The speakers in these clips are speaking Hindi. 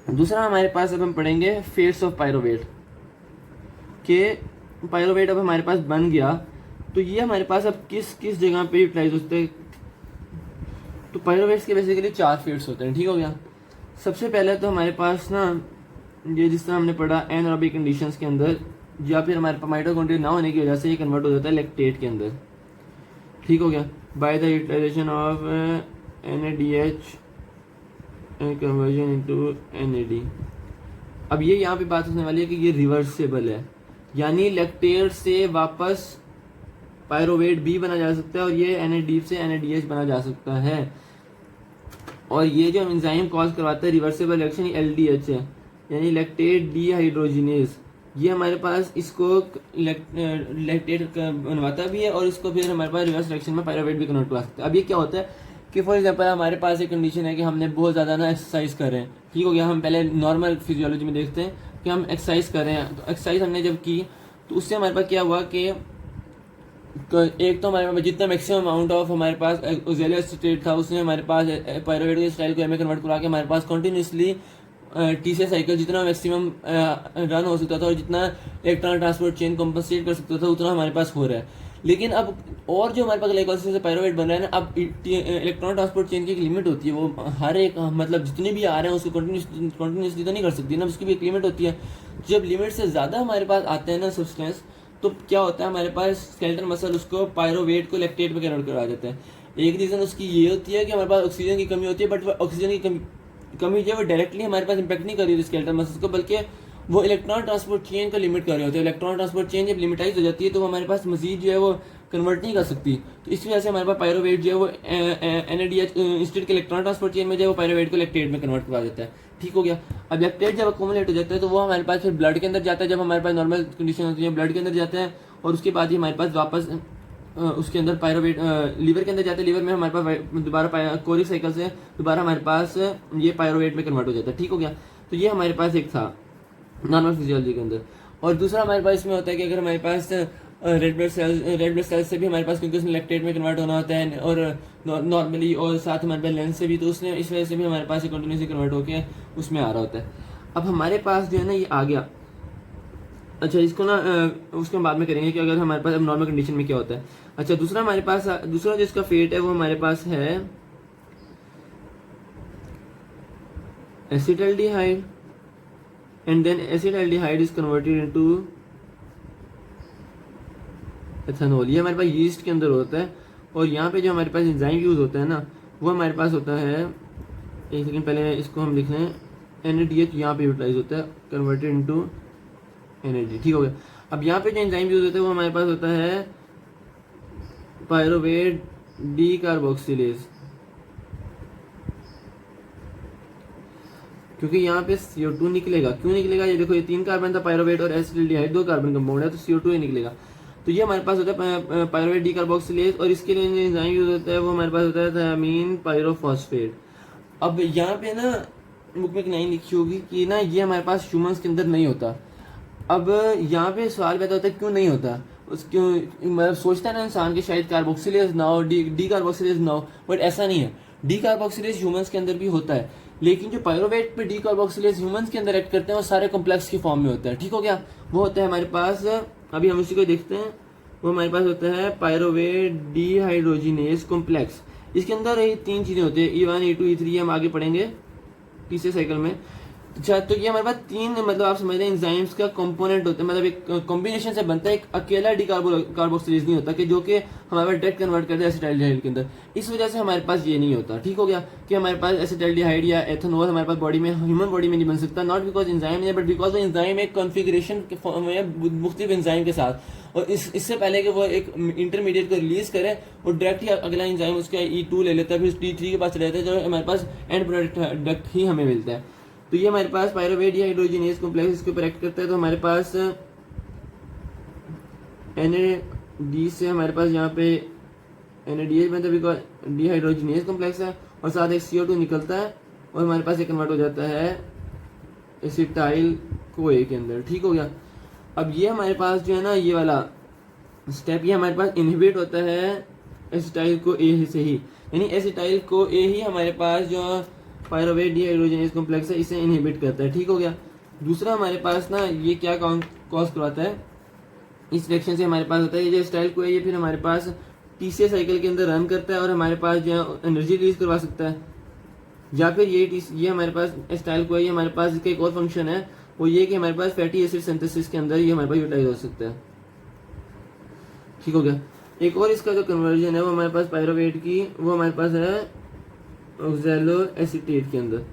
दूसरा हमारे पास अब हम पढ़ेंगे फेट्स ऑफ पायरोवेट के पायरोवेट अब हमारे पास बन गया तो ये हमारे पास अब किस किस जगह पे यूटिलाइज होते हैं। तो पायरोवेट्स के बेसिकली 4 फेट्स होते हैं, ठीक हो गया। सबसे पहले तो हमारे पास ना ये जिस तरह हमने पढ़ा एनारोबिक कंडीशंस के अंदर या फिर हमारे पास माइटोकॉन्ड्रिया ना होने की वजह से ये कन्वर्ट हो जाता है लैक्टेट के अंदर, ठीक हो गया, by the utilisation of NADH and conversion into NAD। अब ये यहाँ पे बात होने वाली है कि ये रिवर्सेबल है, यानी लैक्टेट से वापस पायरोवेट B बना जा सकता है और ये NAD से NADH बना जा सकता है। और ये जो एंजाइम कॉज करवाता है रिवर्सेबल रिएक्शन LDH है, यानी लैक्टेट डीहाइड्रोजिनेज। ये हमारे पास इसको लैक्टेट बनवाता भी है और इसको फिर हमारे पास रिवर्स रिएक्शन में पायरोवेट भी कन्वर्ट करवा सकता है। अब ये क्या होता है कि फॉर एग्जांपल हमारे पास एक कंडीशन है कि हमने बहुत ज़्यादा ना एक्सरसाइज कर रहे हैं, ठीक हो गया। हम पहले नॉर्मल फिजियोलॉजी में देखते हैं कि हम एक्सरसाइज कर रहे हैं, तो एक्सरसाइज हमने जब की तो उससे हमारे पास क्या हुआ कि एक तो हमारे पास जितना मैक्सिमम अमाउंट ऑफ हमारे पास ऑक्सिलियरी स्टेट था उसने हमारे पास पायरोवेट के स्टाइल को एम कन्वर्ट करा के हमारे पास कंटिन्यूसली TCA साइकिल जितना मैक्सिमम रन हो सकता था और जितना इलेक्ट्रॉन ट्रांसपोर्ट चेन कॉम्पनसेट कर सकता था उतना हमारे पास हो रहा है। लेकिन अब और जो हमारे पास ग्लाइकोलाइसिस से पायरोवेट बन रहा है ना, अब इलेक्ट्रॉन ट्रांसपोर्ट चेन की एक लिमिट होती है, वो हर एक मतलब जितने भी आ रहे हैं उसको कंटिन्यूसली तो नहीं कर सकती ना, उसकी भी एक लिमिट होती है। जब लिमिट से ज़्यादा हमारे पास आते हैं ना सब्सटेंस, तो क्या होता है हमारे पास स्केलेटल मसल उसको पायरोवेट को लैक्टेट में कन्वर्ट करा देता है। एक रीज़न उसकी ये होती है कि हमारे पास ऑक्सीजन की कमी होती है, बट ऑक्सीजन की कमी जो है वो डायरेक्टली हमारे पास इंपैक्ट नहीं कर रही होती स्केलेटल मसल्स को, बल्कि वो इलेक्ट्रॉन ट्रांसपोर्ट चेन को लिमिट कर रहे होते हैं। इलेक्ट्रॉन ट्रांसपोर्ट चेन जब लिमिटाइज हो जाती है तो वो हमारे पास मजीद जो है वो कन्वर्ट नहीं कर सकती, तो इस वजह से हमारे पास पायरोवेट जो है वो NADH इंस्टेड के इलेक्ट्रॉन ट्रांसपोर्ट चेन में जो है वो पायरोवेट को लैक्टेट में कन्वर्ट करवा देता है, ठीक हो गया। अब लैक्टेट जब अकोमुलेट हो जाता है तो वो हमारे पास फिर ब्लड के अंदर जाता है, जब हमारे पास नॉर्मल कंडीशन होती है ब्लड के अंदर जाता है और उसके बाद ही हमारे पास वापस उसके अंदर पायरोवेट लीवर के अंदर जाते हैं। लीवर में हमारे पास दोबारा कोरिक साइकिल से दोबारा हमारे पास ये पायरोवेट में कन्वर्ट हो जाता है, ठीक हो गया। तो ये हमारे पास एक था नॉर्मल फिजियोलॉजी के अंदर। और दूसरा हमारे पास इसमें होता है कि अगर हमारे पास रेड ब्लड सेल्स से भी हमारे पास, क्योंकि उसमें लैक्टेट में कन्वर्ट होना होता है और नॉर्मली और साथ हमारे पास लेंस से भी, तो उसने इस वजह से भी हमारे पास कंटिन्यूसली कन्वर्ट होकर उसमें आ रहा होता है। अब हमारे पास जो है ना ये आ गया। अच्छा, इसको ना उसके बाद में करेंगे कि अगर हमारे पास अब नॉर्मल कंडीशन में क्या होता है। अच्छा, दूसरा हमारे पास दूसरा जो इसका फेट है वो हमारे पास है acetaldehyde and then acetaldehyde is converted into ethanol. ये हमारे पास यीस्ट के अंदर होता है और यहाँ पे जो हमारे पास एंजाइम यूज होता है ना वो हमारे पास होता है, एक सेकंड पहले इसको हम लिख लें, NADH यहाँ पे यूटिलाइज होता है कन्वर्टेड इनटू NAD, ठीक हो गया। अब यहाँ पे जो एंजाइम यूज होता है वो हमारे पास होता है पायरोवेट डी कार्बोक्सिलेज, क्योंकि यहाँ पे CO2 निकलेगा। क्यों निकलेगा, ये देखो ये 3 कार्बन था पायरोवेट और एसिटाल्डिहाइड 2 कार्बन कंपाउंड है, तो CO2 ही निकलेगा। तो ये हमारे पास होता है पायरोवेट डी कार्बोक्सिलेज और इसके लिए जो एंजाइम यूज होता है वो हमारे पास होता है थायमीन पायरोफॉस्फेट। अब यहाँ पे ना बुक में नहीं लिखी होगी कि ना ये हमारे पास ह्यूमंस के अंदर नहीं होता। अब यहाँ पे सवाल पैदा होता है क्यों नहीं होता, उस क्यों मतलब सोचता है ना इंसान कि शायद कार्बोक्सिलेज ना हो, डी कार्बोक्सिलेज ना हो, बट ऐसा नहीं है। डी कार्बोक्सिलेज ह्यूमंस के अंदर भी होता है, लेकिन जो पायरोवेट पे डी कार्बोक्सिलेज ह्यूमंस के अंदर एक्ट करते हैं वो सारे कॉम्प्लेक्स की फॉर्म में होता है, ठीक हो गया। वो होता है हमारे पास, अभी हम उसी को देखते हैं, वो हमारे पास होता है पायरोवेट डीहाइड्रोजिनेज कॉम्प्लेक्स। इसके अंदर ये 3 चीज़ें होती है, E1 E2 E3, हम आगे पढ़ेंगे तीसरे साइकिल में। अच्छा, तो ये हमारे पास 3 मतलब आप समझ रहे हैं एंजाइम्स का कंपोनेंट होता है, मतलब एक कॉम्बिनेशन से बनता है, एक अकेला डी कार्बोक्सिलेज नहीं होता कि जो कि हमारे पास डायरेक्ट कन्वर्ट करता है एसिटाल्डिहाइड के अंदर। इस वजह से हमारे पास ये नहीं होता, ठीक हो गया, कि हमारे पास एसिटाल्डिहाइड या एथेनॉल हमारे पास बॉडी में, ह्यूमन बॉडी में नहीं बन सकता, नॉट बिकॉज एंजाइम है बट बिकॉज एंजाइम एक कॉन्फिगरेशन के फॉर्म में मुख्तलिफ एंजाइम के साथ, और इससे पहले कि वो एक इंटरमीडिएट को रिलीज करे वो डायरेक्ट ही अगला एंजाइम उसका E2 ले लेता है, फिर T3 के पास चले जाता है, जो हमारे पास एंड प्रोडक्ट ही हमें मिलता है। तो ये हमारे पास पायरोवेट या हाइड्रोजिनेज कॉम्प्लेक्स इसके ऊपर एक्ट करता है। तो हमारे पास NAD से हमारे पास यहाँ पे NADH बनता है बिकॉज डीहाइड्रोजिनेज कॉम्प्लेक्स है, और साथ एक CO2 निकलता है और हमारे पास ये कन्वर्ट हो जाता है एसिटाइल कोए के अंदर, ठीक हो गया। अब ये हमारे पास जो है ना ये वाला स्टेप, ये हमारे पास इनहिबिट होता है एसिटाइल को A से ही, यानी एसिटाइल को A ही हमारे पास जो पायरोवेट डीहाइड्रोजनेज कॉम्प्लेक्स है, इसे इनहिबिट करता है। ठीक हो गया। दूसरा हमारे पास ना ये क्या कॉज करवाता है, इस रिएक्शन से हमारे पास होता है ये जो एसिटाइल को है ये फिर हमारे पास टीसीए साइकिल के अंदर रन करता है और हमारे पास जो है एनर्जी रिलीज करवा सकता है। या फिर ये हमारे पास एसिटाइल को है, ये हमारे पास इसका एक और फंक्शन है, वो ये कि हमारे पास फैटी एसिड सिंथेसिस के अंदर ये हमारे पास यूटिलाइज हो सकता है। ठीक हो गया। एक और इसका जो कन्वर्जन है वो हमारे पास पायरोवेट की, वो हमारे पास है ऑक्सैलो एसीटेट के अंदर।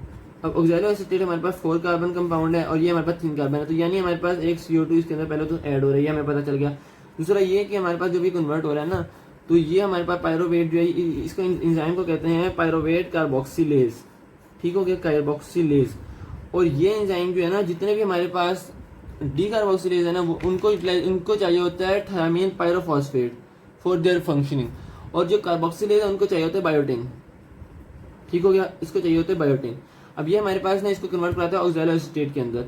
अब ऑक्सैलो एसीटेट हमारे पास 4 कार्बन कंपाउंड है और ये हमारे पास 3 कार्बन है, तो यानी हमारे पास एक CO2 इसके अंदर पहले तो ऐड हो रही है, हमें पता चल गया। दूसरा ये कि हमारे पास जो भी कन्वर्ट हो रहा है ना, तो ये हमारे पास पायरोवेट जो है इसको एंजाइम को कहते हैं पायरोवेट कार्बोक्सिलेज। ठीक हो गया, कार्बोक्सिलेज। और ये एंजाइम जो है ना, जितने भी हमारे पास डी कार्बोक्सिलेज है ना, वो उनको चाहिए होता है thiamine pyrophosphate for their functioning, और जो कार्बोक्सिलेज है उनको चाहिए होता है बायोटिन। ठीक हो गया, इसको चाहिए होता है बायोटिन। अब ये हमारे पास ना इसको कन्वर्ट कराता है ऑक्सैलो एसीटेट के अंदर।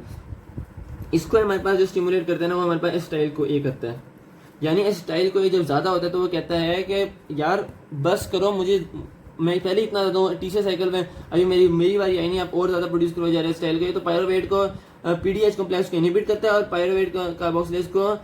इसको हमारे पास जो स्टिमुलेट करते हैं ना, वो हमारे पास एसिटाइल को ए करता है। यानी एसिटाइल को ए जब ज्यादा होता है तो वो कहता है कि यार बस करो, मुझे मैं पहले इतना ज्यादा हूँ टीसीए साइकिल में, अभी मेरी बारी आई नहीं, आप और ज्यादा प्रोड्यूस करो जा रहे हैं एसिटाइल को। तो पायरोवेट को पीडीएच कॉम्प्लेक्स को इनहिबिट करता है और पायरोवेट कार्बोक्सिलेज को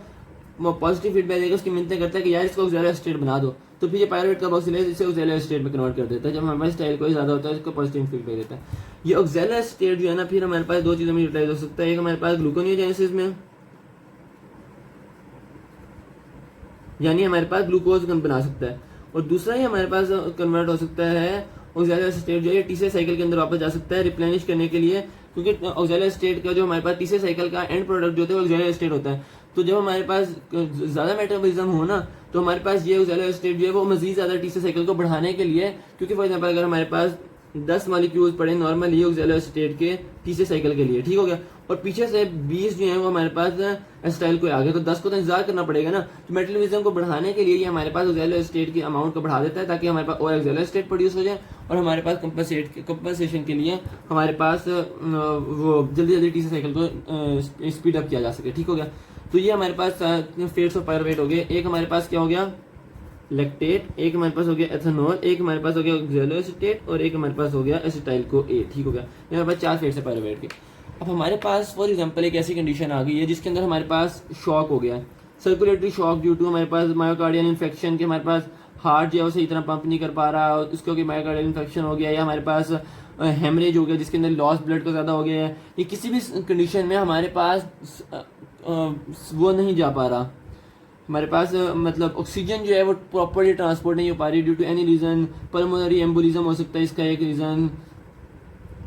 पॉजिटिव फीडबैक देकर उसकी मिन्नतें करता है कि यार इसको ऑक्सैलो एसीटेट बना दो। तो फिर ये पायरोवेट कार्बोक्सिलेज इसे ऑक्सैलो एसीटेट में कन्वर्ट कर देता है। जब हमारे पास एसिटाइल कोई ज्यादा होता है इसको पॉजिटिव फीडबैक देता है। ये ऑक्सैलो एसीटेट जो है ना, फिर हमारे पास 2 चीजों में यूटिलाइज हो सकता है। एक हमारे पास ग्लूकोनियोजेनेसिस में, यानी हमारे पास ग्लूकोज बना सकता है, और दूसरा ही हमारे पास कन्वर्ट हो सकता है ऑक्सैलो एसीटेट जो है टीसीए साइकिल के अंदर वापस जा सकता है रिप्लेनिश करने के लिए, क्योंकि ऑक्सैलो एसीटेट का जो हमारे पास टीसीए साइकिल का एंड प्रोडक्ट जो होता है ऑक्सैलो एसीटेट होता है। तो जब हमारे पास ज्यादा मेटाबॉलिज्म हो ना, तो हमारे पास ये ऑक्सैलो एसीटेट जो है वो मजीद ज्यादा टीसीए साइकिल को बढ़ाने के लिए, क्योंकि फॉर एग्जांपल अगर हमारे पास 10 मॉलिक्यूल्स पड़े नॉर्मली ऑक्सैलो एसीटेट के टीसीए साइकिल के लिए, ठीक हो गया, और पीछे से 20 जो है वो हमारे पास एसिटाइल को आ गया, तो 10 को तो इंतजार करना पड़ेगा ना। तो मेटाबॉलिज्म को बढ़ाने के लिए ये हमारे पास ऑक्सैलो एसीटेट की अमाउंट को बढ़ा देता है, ताकि हमारे पास और ऑक्सैलो एसीटेट प्रोड्यूस हो जाए, और हमारे पास कंपनसेशन के लिए हमारे पास वो जल्दी जल्दी टीसीए साइकिल को स्पीड अप किया जा सके। ठीक हो गया। तो ये हमारे पास फेट्स ऑफ पायरोवेट हो गए। एक हमारे पास क्या हो गया, लैक्टेट, एक हमारे पास हो गया एथेनॉल, एक हमारे पास हो गया ऑक्सैलो एसीटेट, और एक हमारे पास हो गया एसिटाइल को ए। ठीक हो गया, ये हमारे पास 4 फेट्स है पायरोवेट के। अब हमारे पास फॉर एग्जांपल एक ऐसी कंडीशन आ गई है जिसके अंदर हमारे पास शॉक हो गया है, सर्कुलेटरी शॉक ड्यू टू हमारे पास मायोकार्डियल इन्फेक्शन के, हमारे पास हार्ट जो है वो सही तरह पंप नहीं कर पा रहा, उसको कि मायोकार्डियल इन्फेक्शन हो गया, या हमारे पास हेमरेज हो गया जिसके अंदर लॉस ब्लड का ज़्यादा हो गया है। ये किसी भी कंडीशन में हमारे पास वो नहीं जा पा रहा, हमारे पास मतलब ऑक्सीजन जो है वो प्रॉपर्ली ट्रांसपोर्ट नहीं हो पा रही due to any reason. Pulmonary embolism हो सकता है इसका एक रीज़न,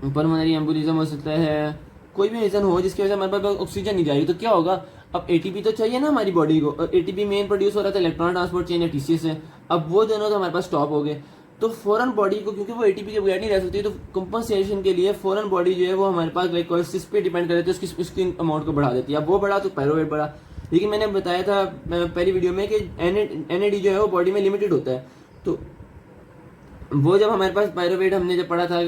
पल्मोनरी एम्बोलिज्म हो सकता है, कोई भी रीज़न हो जिसकी वजह से हमारे पास ऑक्सीजन नहीं जा रही। तो क्या होगा, अब एटीपी तो चाहिए ना हमारी बॉडी को, और एटीपी मेन प्रोड्यूस हो रहा था इलेक्ट्रॉन ट्रांसपोर्ट चेन या टीसीए से, अब वो दोनों तो हमारे पास स्टॉप हो गए। तो फौरन बॉडी को, क्योंकि वो एटीपी के बगैर नहीं रह सकती, तो कंपनसेशन के लिए फौरन बॉडी जो है वो हमारे पास ग्लाइकोलाइसिस पे डिपेंड कर देती है, उसकी अमाउंट को बढ़ा देती है। अब वो बढ़ा तो पायरोवेट बढ़ा। लेकिन मैंने बताया था पहली वीडियो में कि एनएडी जो है वो बॉडी में लिमिटेड होता है। तो वो जब हमारे पास पायरोवेट हमने जब पढ़ा था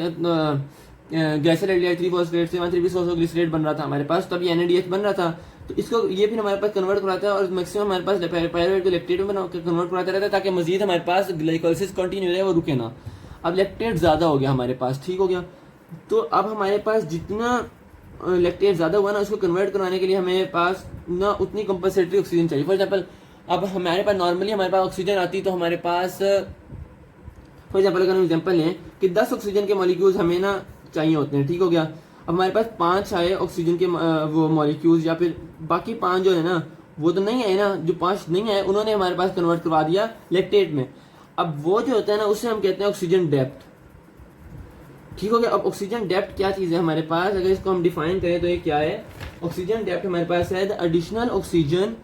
ग्लाइसोलाइड 3-फॉस्फेट से 1,3-फॉस्फोग्लिसरेट बन रहा था हमारे पास, तब ये एनएडीएच बन रहा था। तो इसको ये फिर हमारे पास कन्वर्ट कराता है, और मैक्सिमम हमारे पास पायरोवेट को लैक्टेट में कन्वर्ट कराता रहता है, ताकि मजीद हमारे पास ग्लाइकोलाइसिस कंटिन्यू रहे, वो रुके ना। अब लैक्टेट ज़्यादा हो गया हमारे पास, ठीक हो गया। तो अब हमारे पास जितना लैक्टेट ज़्यादा हुआ ना, उसको कन्वर्ट करवाने के लिए हमारे पास ना उतनी कंपनसेटरी ऑक्सीजन चाहिए। फॉर एग्जाम्पल अब हमारे पास नॉर्मली हमारे पास ऑक्सीजन आती, तो हमारे पास फॉर एग्जाम्पल अगर हम एग्जाम्पल लें कि 10 ऑक्सीजन के मॉलिक्यूल्स हमें ना चाहिए होते हैं, ठीक हो गया। अब हमारे पास 5 आए ऑक्सीजन के वो मॉलिक्यूल्स, या फिर बाकी 5 जो है ना वो तो नहीं आए ना, जो 5 नहीं आए उन्होंने हमारे पास कन्वर्ट करवा दिया लैक्टेट में। अब वो जो होता है ना उससे हम कहते हैं ऑक्सीजन डेप्थ, ठीक हो गया। अब ऑक्सीजन डेप्थ क्या चीज़ है हमारे पास, अगर इसको हम डिफाइन करें तो ये क्या है, ऑक्सीजन डेप्थ हमारे पास है the additional oxygen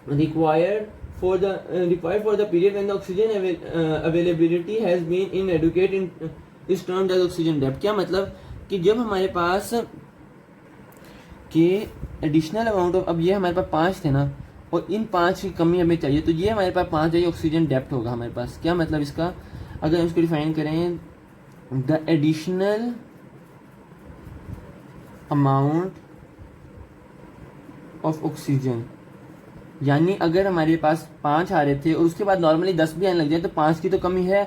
required for the period when the oxygen availability has been inadequate in is termed as oxygen depth। क्या मतलब कि जब हमारे पास के एडिशनल अमाउंट ऑफ, अब ये हमारे पास 5 थे ना, और इन 5 की कमी हमें चाहिए, तो ये हमारे पास 5 है, ये ऑक्सीजन डेप्थ होगा हमारे पास। क्या मतलब इसका, अगर हम इसको डिफाइन करें, the additional amount of oxygen, यानी अगर हमारे पास 5 आ रहे थे और उसके बाद नॉर्मली 10 भी आने लग जाए, तो 5 की तो कमी है,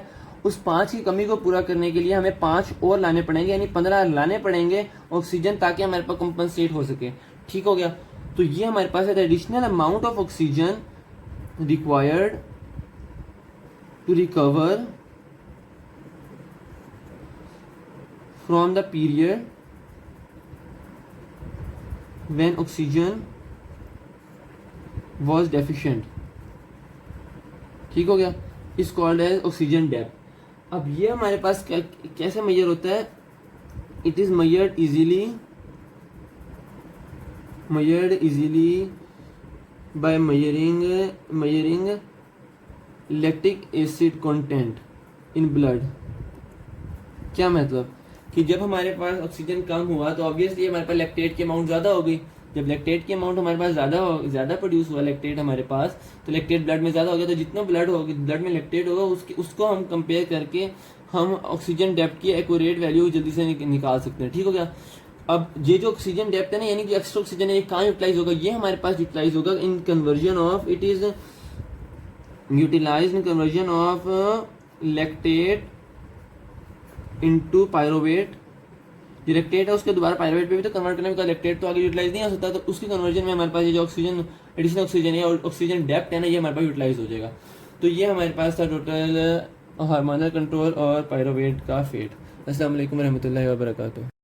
उस 5 की कमी को पूरा करने के लिए हमें 5 और लाने पड़ेंगे, यानी 15 लाने पड़ेंगे ऑक्सीजन, ताकि हमारे पास कंपनसेट हो सके। ठीक हो गया। तो ये हमारे पास है additional amount of oxygen required to recover from the period when oxygen was deficient. ठीक हो गया। इस कॉल्ड एज ऑक्सीजन डेप्थ। अब ये हमारे पास कैसे मेजर होता है? It is measured easily by measuring lactic acid content in blood. क्या मतलब कि जब हमारे पास ऑक्सीजन कम हुआ तो ऑब्वियसली हमारे पास लैक्टेट की अमाउंट ज़्यादा हो गई। जब लैक्टेट की अमाउंट हमारे पास ज़्यादा प्रोड्यूस हुआ लैक्टेट हमारे पास, तो लैक्टेट ब्लड में ज़्यादा हो गया। तो जितना ब्लड में लैक्टेट होगा उसको हम कंपेयर करके हम ऑक्सीजन डेप्थ की एक्यूरेट वैल्यू जल्दी से निकाल सकते हैं। ठीक हो गया। अब ये जो ऑक्सीजन डेप्थ है ना, यानी कि एक्स्ट्रा ऑक्सीजन है, ये कहाँ यूटिलाइज होगा? ये हमारे पास यूटिलाइज होगा in conversion of, it is utilise in conversion of lactate into pyruvate. जो लैक्टेट है उसके दोबारा पायरोवेट पे भी तो कन्वर्ट करने में, लैक्टेट तो आगे यूटिलाइज नहीं हो सकता, तो उसकी कन्वर्जन में हमारे पास ये जो ऑक्सीजन एडिशनल ऑक्सीजन है और ऑक्सीजन डेप्थ है ना, ये हमारे पास यूटिलाइज हो जाएगा। तो ये हमारे पास था टोटल हार्मोनल कंट्रोल और पायरोवेट का फेट। अस्सलाम वालेकुम रहमतुल्लाहि व बरकातुहू।